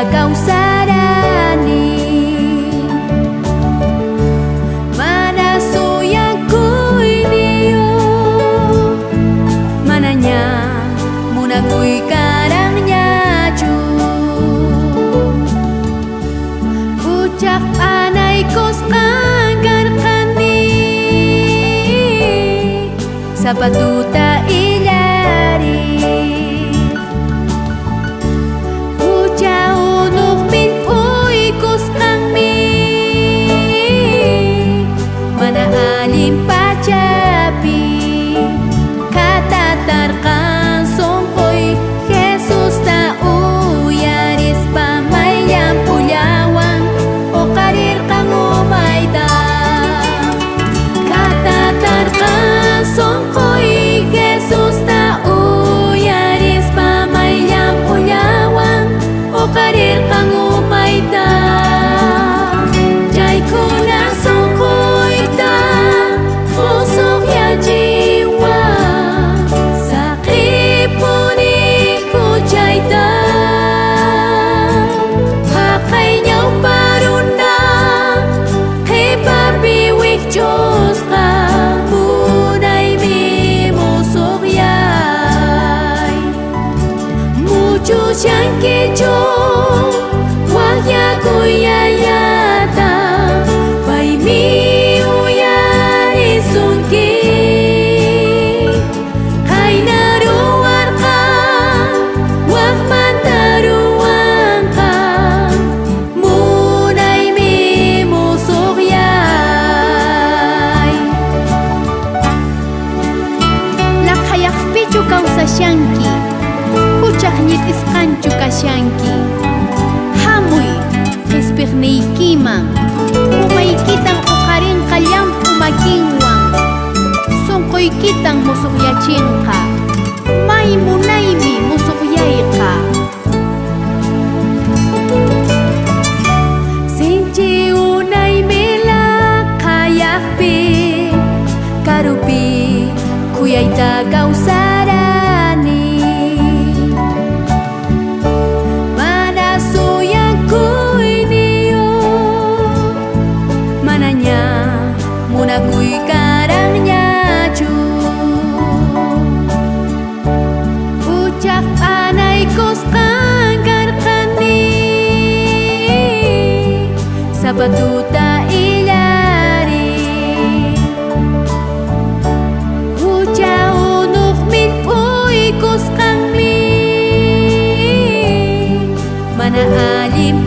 kausarani manasuya kuy niyo mananya muna kuy karangnya cu ucap anay kos agar kani sapatuta ilari Shanki jo wahya kuyayata pai mi uyari sunki hai naruarka wah mantaruangka munai mi musuhyay lakayak pichu kausa shanki Ucaknyit iskanchu kasyanki hamuy espirniykiman umaykitang uqarin qallampu makinwan sunquykitang musuqyachinqa may munaymi musuqyayqa sinchi unaymi laqayaqpi karupi kuyayta kawsarani kuy karangnya cu ucap anay kos agar kani sapatuta ilari uca unuk min uy kos kami mana alim